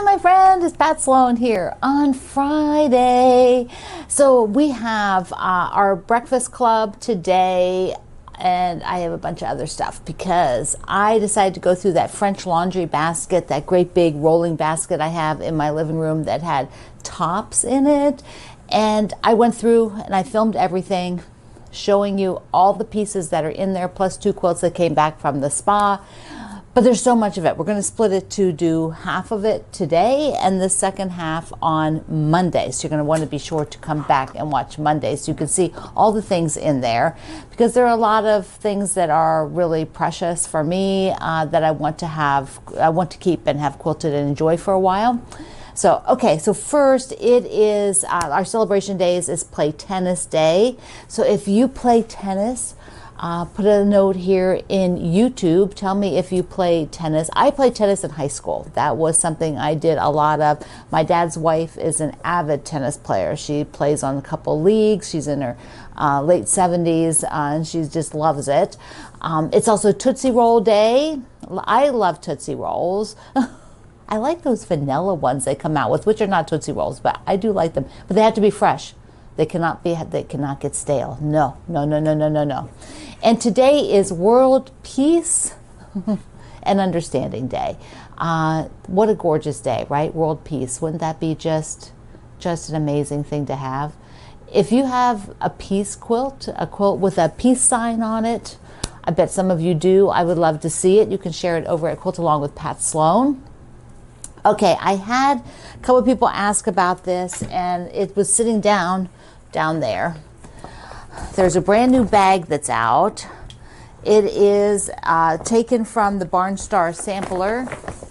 my friend, it's Pat Sloan here on Friday. So we have our breakfast club today, and I have a bunch of other stuff because I decided to go through that French laundry basket, that great big rolling basket I have in my living room that had tops in it. And I went through and I filmed everything, showing you all the pieces that are in there, plus 2 quilts that came back from the spa. But there's so much of it. We're going to split it to do half of it today and the second half on Monday. So you're going to want to be sure to come back and watch Monday so you can see all the things in there, because there are a lot of things that are really precious for me that I want to keep and have quilted and enjoy for a while. So, okay, so first it is our celebration days is Play Tennis Day. So if you play tennis, put a note here in YouTube. Tell me if you play tennis. I played tennis in high school. That was something I did a lot of. My dad's wife is an avid tennis player. She plays on a couple leagues. She's in her late 70s and she just loves it. It's also Tootsie Roll Day. I love Tootsie Rolls. I like those vanilla ones they come out with, which are not Tootsie Rolls, but I do like them. But they have to be fresh. They cannot get stale. No. And today is World Peace and Understanding Day. What a gorgeous day, right? World Peace. Wouldn't that be just an amazing thing to have? If you have a peace quilt, a quilt with a peace sign on it, I bet some of you do. I would love to see it. You can share it over at Quilt Along with Pat Sloan. Okay, I had a couple of people ask about this, and it was sitting down there. There's a brand new bag that's out. It is taken from the Barnstar Sampler.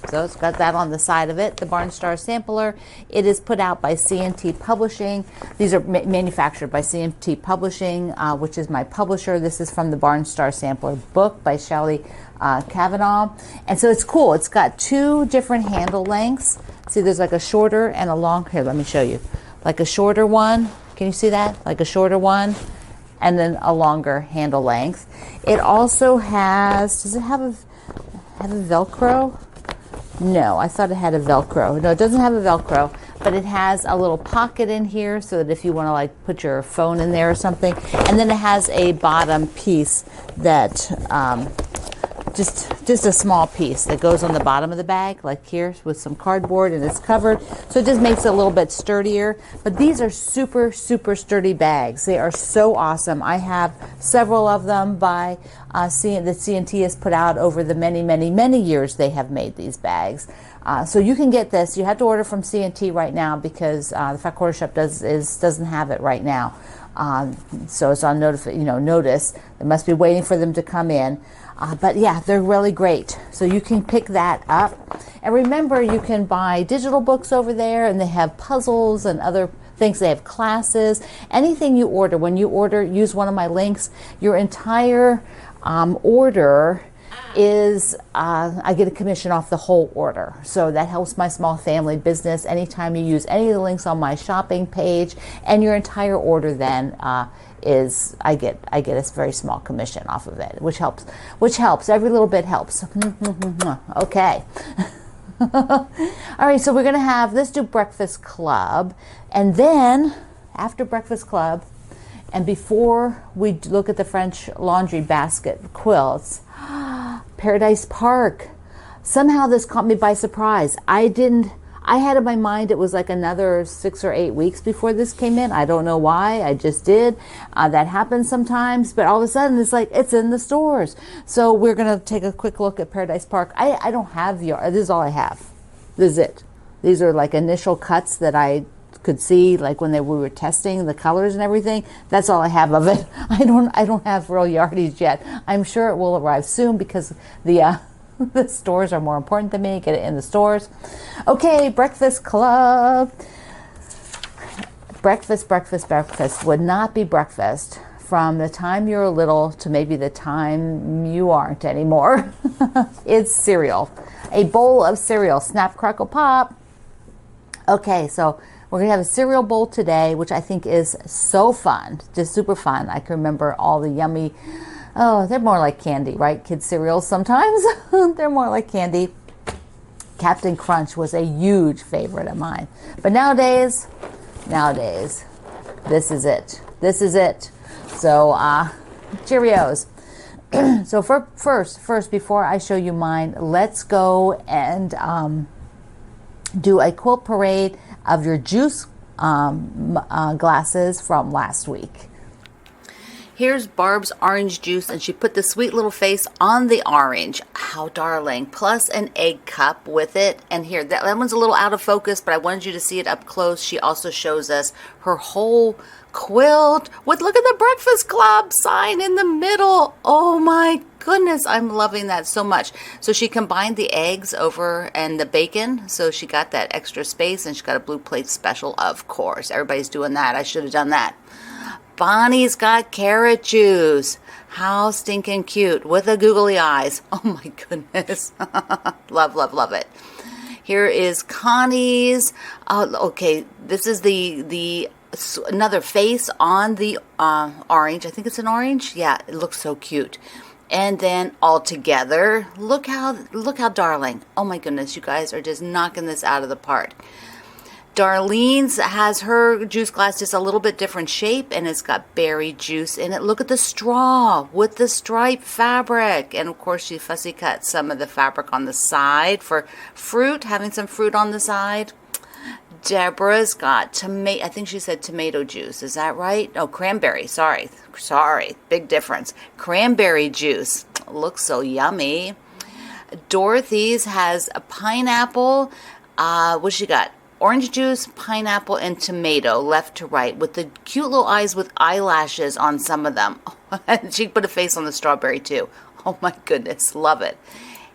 So it's got that on the side of it, the Barnstar Sampler. It is put out by CNT Publishing. These are manufactured by CNT Publishing, which is my publisher. This is from the Barnstar Sampler book by Shelley Kavanaugh. And so it's cool. It's got 2 different handle lengths. See, there's like a shorter and a long. Here, let me show you. Like a shorter one. Can you see that? Like a shorter one. And then a longer handle length. It also has, does it have a Velcro? No, I thought it had a Velcro. No, it doesn't have a Velcro, but it has a little pocket in here so that if you want to like put your phone in there or something. And then it has a bottom piece that, just a small piece that goes on the bottom of the bag, like here with some cardboard, and it's covered. So it just makes it a little bit sturdier. But these are super, super sturdy bags. They are so awesome. I have several of them by that CNT has put out over the many, many, many years they have made these bags. So you can get this. You have to order from CNT right now because the Fat Quarter Shop doesn't have it right now. So it's on notice. They must be waiting for them to come in. But yeah, they're really great. So you can pick that up. And remember, you can buy digital books over there, and they have puzzles and other things. They have classes. Anything you order, when you order, use one of my links. Your entire order is, I get a commission off the whole order. So that helps my small family business. Anytime you use any of the links on my shopping page, and your entire order then is, I get a very small commission off of it, which helps. Every little bit helps. Okay. All right, so we're going to let's do Breakfast Club. And then after Breakfast Club, and before we look at the French laundry basket quilts, Paradise Park. Somehow this caught me by surprise. I had in my mind it was like another 6 or 8 weeks before this came in. I don't know why. I just did. That happens sometimes. But all of a sudden, it's like, it's in the stores. So we're going to take a quick look at Paradise Park. I don't have this is all I have. This is it. These are like initial cuts that I could see, like when we were testing the colors and everything. That's all I have of it. I don't have real yardies yet. I'm sure it will arrive soon because the stores are more important than me. Get it in the stores. Okay, Breakfast Club. Breakfast would not be breakfast from the time you're little to maybe the time you aren't anymore. It's cereal. A bowl of cereal. Snap, crackle, pop. Okay, so we're going to have a cereal bowl today, which I think is so fun. Just super fun. I can remember all the yummy, they're more like candy, right? Kids cereals sometimes. They're more like candy. Captain Crunch was a huge favorite of mine. But nowadays, this is it. This is it. So, Cheerios. So first, before I show you mine, let's go and do a quilt parade of your juice glasses from last week. Here's Barb's orange juice, and she put the sweet little face on the orange. How darling. Plus an egg cup with it. And here, that one's a little out of focus, but I wanted you to see it up close. She also shows us her whole quilt with, look at the Breakfast Club sign in the middle. Oh my goodness, I'm loving that so much. So she combined the eggs over and the bacon, so she got that extra space, and she got a blue plate special, of course. Everybody's doing that. I should have done that. Bonnie's got carrot juice. How stinking cute, with the googly eyes. Oh my goodness. Love, love, love it. Here is Connie's. Okay, this is the another face on the orange. I think it's an orange. Yeah, it looks so cute. And then all together, look how darling. Oh my goodness, you guys are just knocking this out of the park. Darlene's has her juice glass just a little bit different shape, and it's got berry juice in it. Look at the straw with the striped fabric. And of course, she fussy cut some of the fabric on the side for fruit, having some fruit on the side. Deborah's got tomato, I think she said tomato juice. Is that right? Oh, cranberry. Sorry. Big difference. Cranberry juice. Looks so yummy. Dorothy's has a pineapple. What's she got? Orange juice, pineapple, and tomato, left to right, with the cute little eyes with eyelashes on some of them. And she put a face on the strawberry too. Oh my goodness, love it.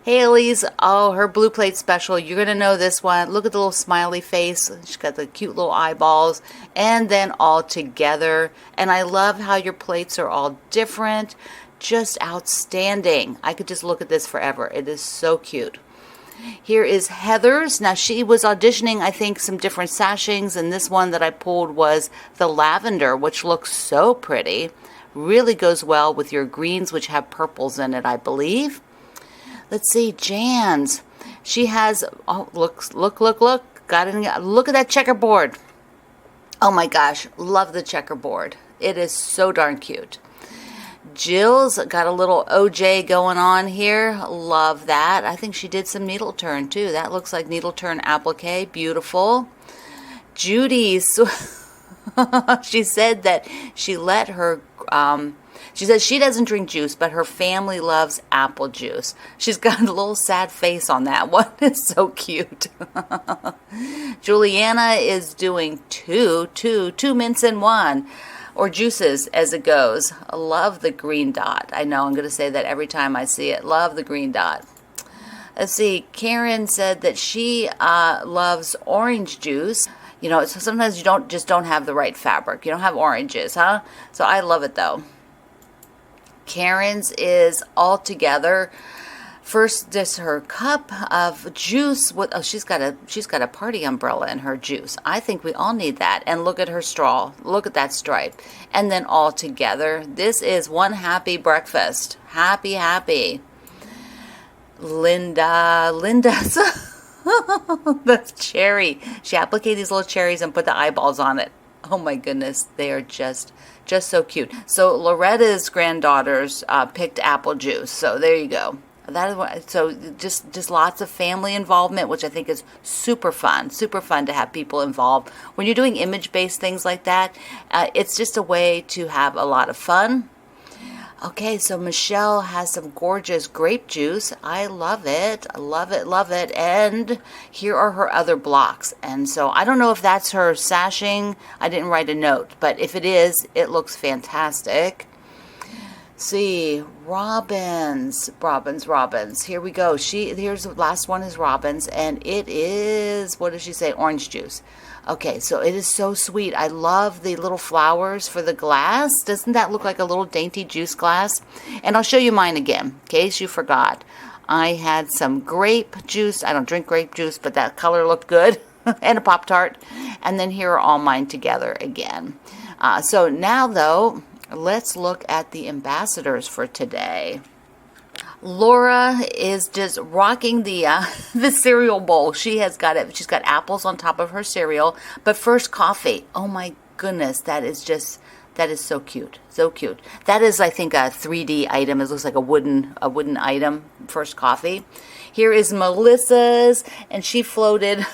Haley's, her blue plate special. You're going to know this one. Look at the little smiley face. She's got the cute little eyeballs. And then all together. And I love how your plates are all different. Just outstanding. I could just look at this forever. It is so cute. Here is Heather's. Now, she was auditioning, I think, some different sashings, and this one that I pulled was the lavender, which looks so pretty. Really goes well with your greens, which have purples in it, I believe. Let's see, Jan's. She has, look. Got it. Look at that checkerboard. Oh my gosh, love the checkerboard. It is so darn cute. Jill's got a little OJ going on here. Love that. I think she did some needle turn too. That looks like needle turn applique. Beautiful. Judy's, she said that she let her, she says she doesn't drink juice, but her family loves apple juice. She's got a little sad face on that one. It's so cute. Juliana is doing two mints in one. Or juices as it goes. I love the green dot. I know I'm going to say that every time I see it. Love the green dot. Let's see. Karen said that she loves orange juice. You know, so sometimes you don't have the right fabric. You don't have oranges, huh? So I love it though. Karen's is all together. First, this her cup of juice with she's got a party umbrella in her juice. I think we all need that. And look at her straw. Look at that stripe. And then all together, this is one happy breakfast. Happy. Linda's the cherry. She appliqued these little cherries and put the eyeballs on it. Oh my goodness, they are just so cute. So Loretta's granddaughters picked apple juice. So there you go. That is what, so just lots of family involvement, which I think is super fun to have people involved. When you're doing image-based things like that, it's just a way to have a lot of fun. Okay, so Michelle has some gorgeous grape juice. I love it. And here are her other blocks. And so I don't know if that's her sashing. I didn't write a note, but if it is, it looks fantastic. See, Robins. Here we go. Here's the last one is Robins, and it is, what does she say? Orange juice. Okay, so it is so sweet. I love the little flowers for the glass. Doesn't that look like a little dainty juice glass? And I'll show you mine again, in case you forgot. I had some grape juice. I don't drink grape juice, but that color looked good. And a Pop-Tart. And then here are all mine together again. So now, though, let's look at the ambassadors for today. Laura is just rocking the the cereal bowl. She has got it. She's got apples on top of her cereal, but first coffee. Oh my goodness, that is so cute, so cute. That is, I think, a 3D item. It looks like a wooden item. First coffee. Here is Melissa's, and she floated.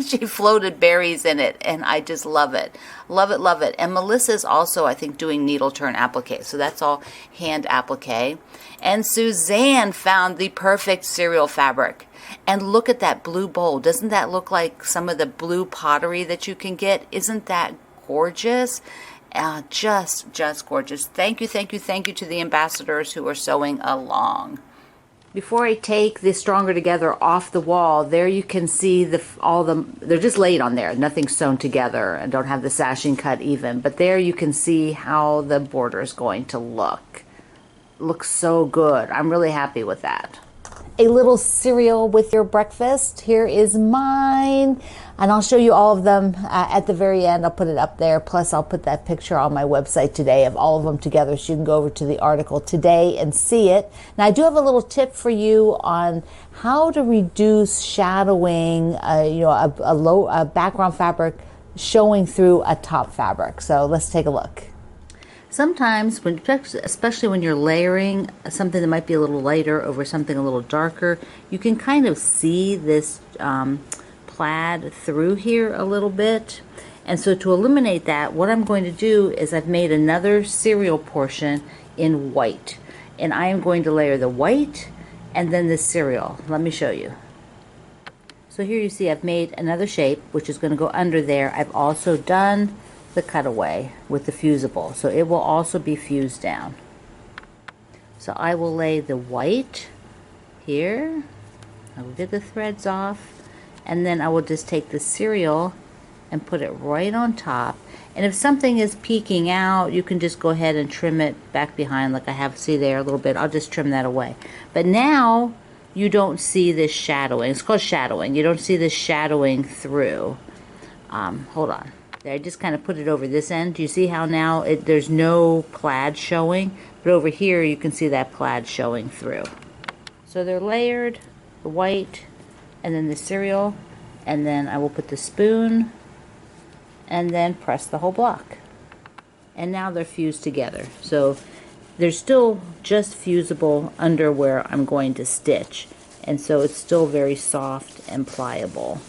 She floated berries in it, and I just love it. Love it, love it. And Melissa's also, I think, doing needle turn applique. So that's all hand applique. And Suzanne found the perfect cereal fabric. And look at that blue bowl. Doesn't that look like some of the blue pottery that you can get? Isn't that gorgeous? Just gorgeous. Thank you, thank you, thank you to the ambassadors who are sewing along. Before I take the Stronger Together off the wall, there you can see they're just laid on there. Nothing's sewn together and don't have the sashing cut even. But there you can see how the border is going to look. Looks so good. I'm really happy with that. A little cereal with your breakfast. Here is mine. And I'll show you all of them at the very end. I'll put it up there. Plus, I'll put that picture on my website today of all of them together so you can go over to the article today and see it. Now, I do have a little tip for you on how to reduce shadowing, a background fabric showing through a top fabric. So let's take a look. Sometimes, especially when you're layering something that might be a little lighter over something a little darker, you can kind of see this plaid through here a little bit. And so to eliminate that, what I'm going to do is I've made another cereal portion in white. And I am going to layer the white and then the cereal. Let me show you. So here you see I've made another shape, which is going to go under there. I've also done the cutaway with the fusible, so it will also be fused down. So I will lay the white here. I will get the threads off, and then I will just take the cereal and put it right on top. And if something is peeking out, you can just go ahead and trim it back behind, like I have, see there a little bit. I'll just trim that away. But now you don't see this shadowing. It's called shadowing. You don't see this shadowing through. Hold on. I just kind of put it over this end. Do you see how now there's no plaid showing? But over here you can see that plaid showing through. So they're layered, the white, and then the cereal, and then I will put the spoon, and then press the whole block. And now they're fused together. So they're still just fusible under where I'm going to stitch. And so it's still very soft and pliable.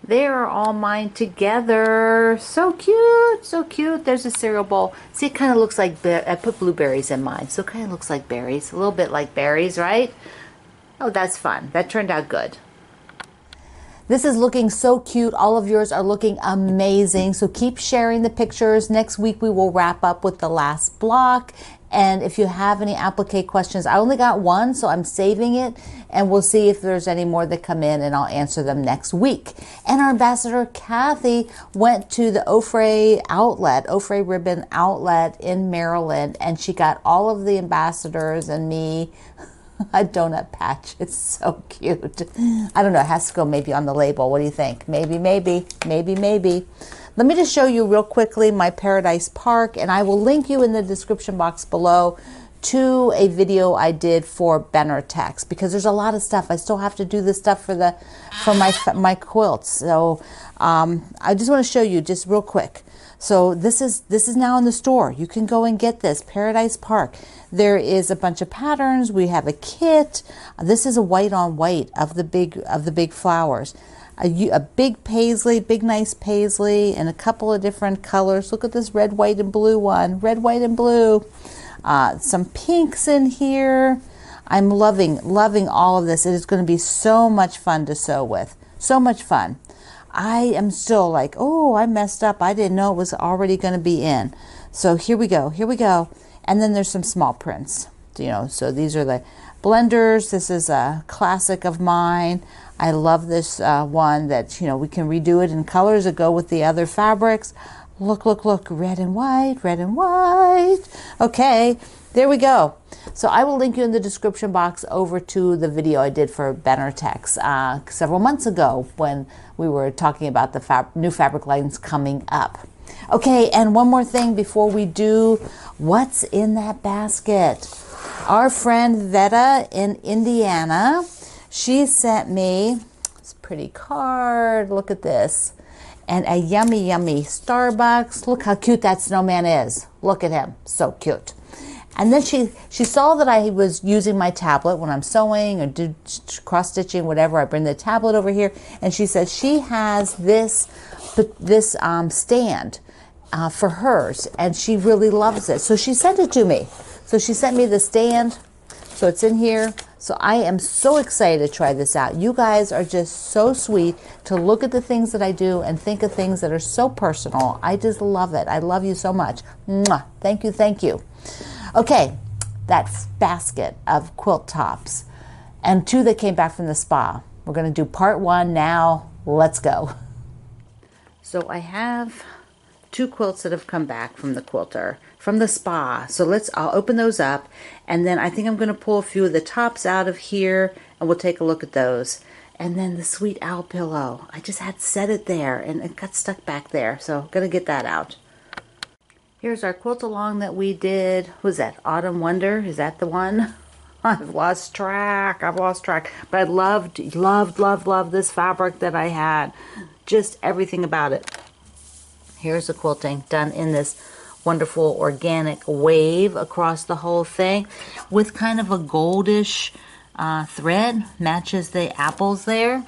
They are all mine together. So cute, so cute. There's a cereal bowl. See, it kind of looks like, I put blueberries in mine, so it kind of looks like berries. A little bit like berries, right? Oh, that's fun. That turned out good. This is looking so cute. All of yours are looking amazing. So keep sharing the pictures. Next week we will wrap up with the last block. And if you have any applique questions, I only got one, so I'm saving it. And we'll see if there's any more that come in, and I'll answer them next week. And our ambassador, Kathy, went to the Ofray Ribbon Outlet in Maryland, and she got all of the ambassadors and me a donut patch. It's so cute. I don't know. It has to go maybe on the label. What do you think? Maybe. Let me just show you real quickly my Paradise Park, and I will link you in the description box below to a video I did for Benartex, because there's a lot of stuff. I still have to do this stuff for my quilts. So I just want to show you just real quick. So this is now in the store. You can go and get this Paradise Park. There is a bunch of patterns. We have a kit. This is a white on white of the big flowers. A big paisley, big nice paisley, and a couple of different colors. Look at this red, white, and blue one. Red, white, and blue. Some pinks in here. I'm loving all of this. It is going to be so much fun to sew with. So much fun. I am still like, oh, I messed up. I didn't know it was already going to be in. So here we go. And then there's some small prints. So these are the blenders. This is a classic of mine. I love this one that, we can redo it in colors that go with the other fabrics. Look, red and white. Okay, there we go. So I will link you in the description box over to the video I did for Benartex several months ago when we were talking about the new fabric lines coming up. Okay, and one more thing before we do, what's in that basket? Our friend Veta in Indiana, she sent me this pretty card. Look at this. And a yummy, yummy Starbucks. Look how cute that snowman is. Look at him. So cute. And then she saw that I was using my tablet when I'm sewing or do cross-stitching, whatever. I bring the tablet over here. And she says she has this stand for hers. And she really loves it. So she sent it to me. So she sent me the stand. So it's in here. So I am so excited to try this out. You guys are just so sweet to look at the things that I do and think of things that are so personal. I just love it. I love you so much. Mwah. Thank you, thank you. Okay, that basket of quilt tops and 2 that came back from the spa. We're going to do part 1 now. Let's go. So I have 2 quilts that have come back from the quilter, from the spa. So I'll open those up, and then I think I'm going to pull a few of the tops out of here, and we'll take a look at those. And then the sweet owl pillow. I just had set it there, and it got stuck back there. So I'm going to get that out. Here's our quilt along that we did. What was that? Autumn Wonder? Is that the one? I've lost track. But I loved this fabric that I had. Just everything about it. Here's the quilting done in this wonderful organic wave across the whole thing with kind of a goldish thread. Matches the apples there.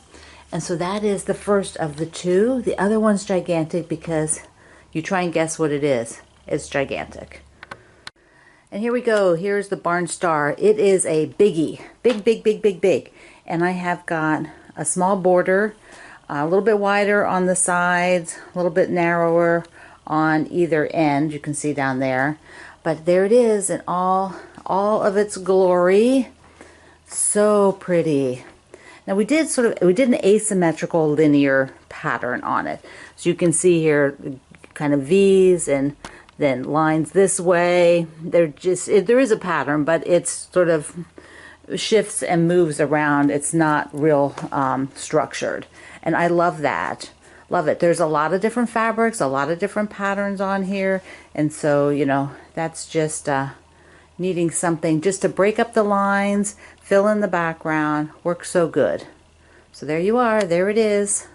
And so that is the first of the 2. The other one's gigantic because you try and guess what it is. It's gigantic. And here we go. Here's the Barn Star. It is a biggie. Big. And I have got a small border, a little bit wider on the sides, a little bit narrower on either end. You can see down there. But there it is in all of its glory. So pretty. Now we did an asymmetrical linear pattern on it. So you can see here kind of V's and then lines this way. There is a pattern, but it's sort of shifts and moves around. It's not real structured. And I love that. Love it. There's a lot of different fabrics, a lot of different patterns on here. And so, you know, that's just needing something just to break up the lines, fill in the background. Works so good. So there you are. There it is.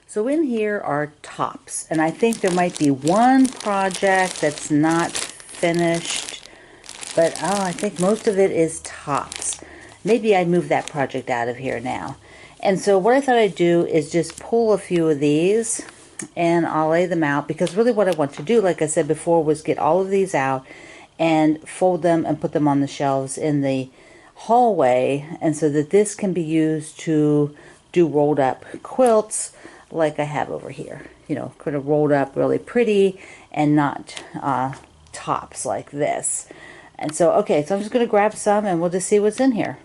So in here are tops, and I think there might be one project that's not finished, but I think most of it is tops. Maybe I'd move that project out of here now. And so what I thought I'd do is just pull a few of these and I'll lay them out, because really what I want to do, like I said before, was get all of these out and fold them and put them on the shelves in the hallway, and so that this can be used to do rolled up quilts like I have over here, you know, kind of rolled up really pretty and not tops like this. And so, okay, so I'm just going to grab some and we'll just see what's in here.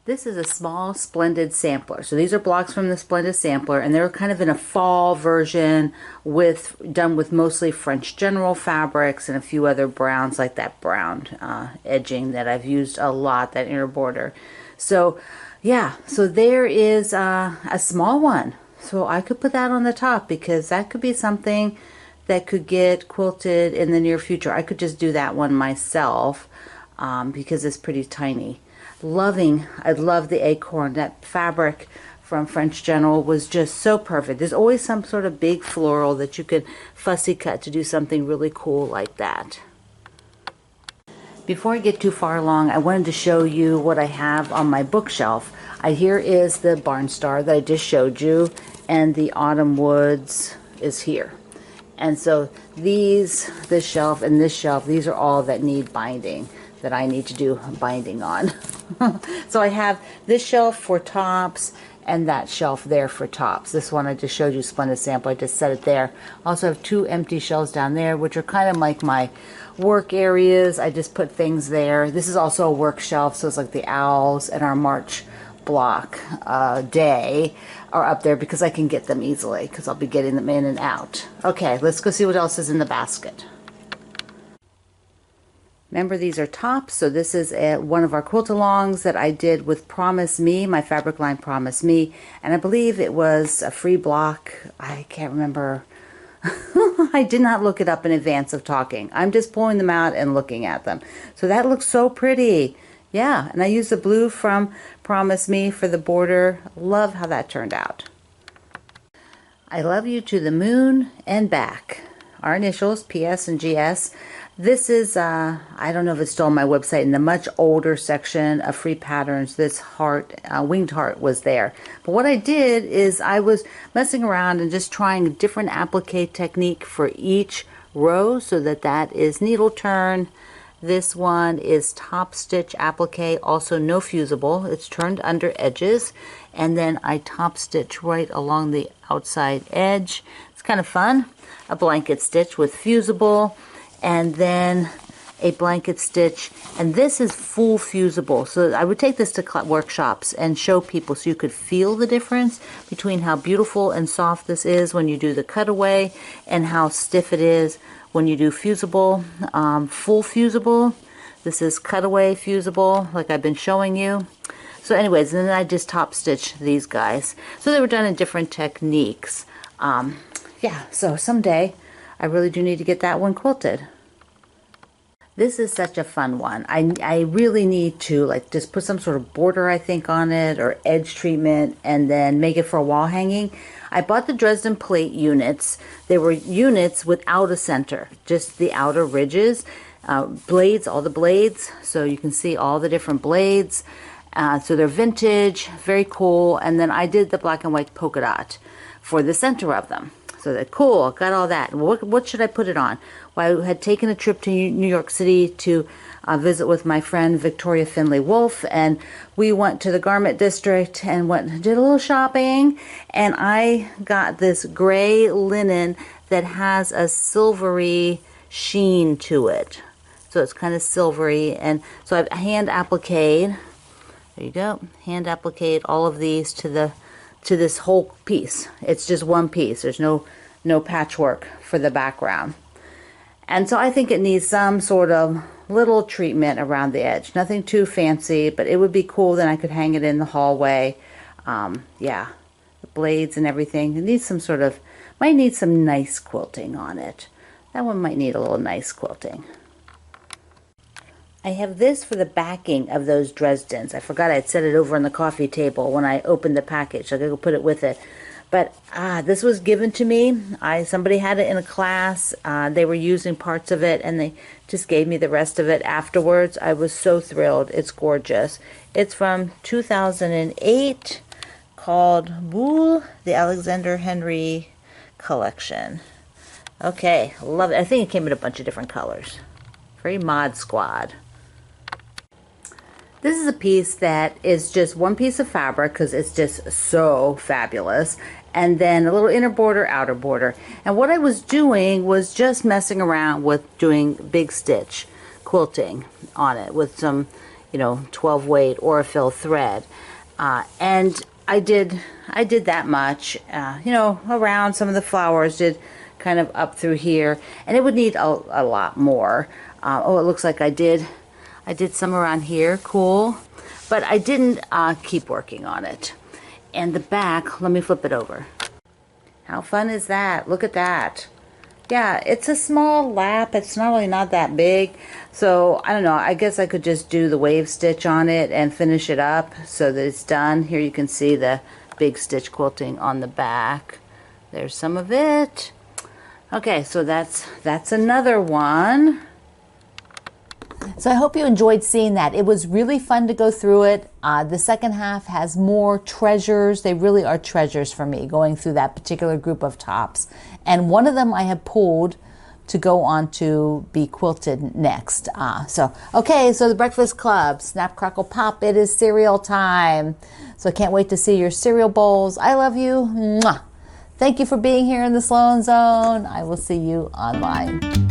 This is a small Splendid sampler. So these are blocks from the Splendid sampler, and they're kind of in a fall version done with mostly French General fabrics and a few other browns, like that brown edging that I've used a lot, that inner border. So yeah, so there is a small one. So I could put that on the top, because that could be something that could get quilted in the near future. I could just do that one myself because it's pretty tiny. I love the acorn. That fabric from French General was just so perfect. There's always some sort of big floral that you could fussy cut to do something really cool like that. Before I get too far along, I wanted to show you what I have on my bookshelf. Here is the Barn Star that I just showed you, and the Autumn Woods is here. And so this shelf and this shelf, these are all that need binding, that I need to do binding on. So I have this shelf for tops and that shelf there for tops. This one I just showed you, Splendid Sample. I just set it there. I also have 2 empty shelves down there, which are kind of like my work areas. I just put things there. This is also a work shelf, so it's like the owls and our March block day are up there, because I can get them easily, because I'll be getting them in and out. Okay, let's go see what else is in the basket. Remember, these are tops, so this is one of our quilt-alongs that I did with Promise Me, my fabric line Promise Me, and I believe it was a free block. I can't remember I did not look it up in advance of talking. I'm just pulling them out and looking at them. So that looks so pretty. Yeah, and I used the blue from Promise Me for the border. Love how that turned out. I love you to the moon and back. Our initials, PS and GS. This is, I don't know if it's still on my website, in the much older section of free patterns. This heart, winged heart was there. But what I did is I was messing around and just trying a different applique technique for each row, so that is needle turn. This one is top stitch applique, also no fusible. It's turned under edges, and then I top stitch right along the outside edge. It's kind of fun. A blanket stitch with fusible, and then a blanket stitch, and this is full fusible. So I would take this to workshops and show people so you could feel the difference between how beautiful and soft this is when you do the cutaway and how stiff it is when you do fusible, full fusible. This is cutaway fusible, like I've been showing you. So anyways, and then I just top stitch these guys. So they were done in different techniques. Yeah, so someday I really do need to get that one quilted. This is such a fun one. I really need to like just put some sort of border, I think, on it, or edge treatment, and then make it for a wall hanging. I bought the Dresden plate units. They were units without a center, just the outer ridges, blades, all the blades, so you can see all the different blades. So they're vintage, very cool. And then I did the black and white polka dot for the center of them. So they're cool, got all that. What should I put it on? Well, I had taken a trip to New York City to visit with my friend Victoria Finley Wolf, and we went to the garment district and did a little shopping, and I got this gray linen that has a silvery sheen to it. So it's kind of silvery, and so I've hand appliqued. There you go, hand appliqued all of these to this whole piece. It's just one piece. There's no patchwork for the background. And so I think it needs some sort of little treatment around the edge. Nothing too fancy, but it would be cool. Then I could hang it in the hallway. Yeah, the blades and everything. It needs some sort of, might need some nice quilting on it. That one might need a little nice quilting. I have this for the backing of those Dresdens. I forgot I'd set it over on the coffee table when I opened the package. I gotta go put it with it. But this was given to me. Somebody had it in a class. They were using parts of it, and they just gave me the rest of it afterwards. I was so thrilled. It's gorgeous. It's from 2008, called Boule, the Alexander Henry collection. Okay, love it. I think it came in a bunch of different colors. Very Mod Squad. This is a piece that is just one piece of fabric because it's just so fabulous. And then a little inner border, outer border. And what I was doing was just messing around with doing big stitch quilting on it with some, 12 weight Aurifil thread. And I did that much, around some of the flowers, did kind of up through here. And it would need a lot more. Oh, it looks like I did some around here, cool, but I didn't keep working on it. And the back, let me flip it over. How fun is that? Look at that. Yeah, it's a small lap. It's not that big. So, I don't know, I guess I could just do the wave stitch on it and finish it up so that it's done. Here you can see the big stitch quilting on the back. There's some of it. Okay, so that's another one. So I hope you enjoyed seeing that. It was really fun to go through it. The second half has more treasures. They really are treasures for me, going through that particular group of tops. And one of them I have pulled to go on to be quilted next. So the Breakfast Club, Snap, Crackle, Pop, it is cereal time. So I can't wait to see your cereal bowls. I love you. Mwah. Thank you for being here in the Sloan Zone. I will see you online.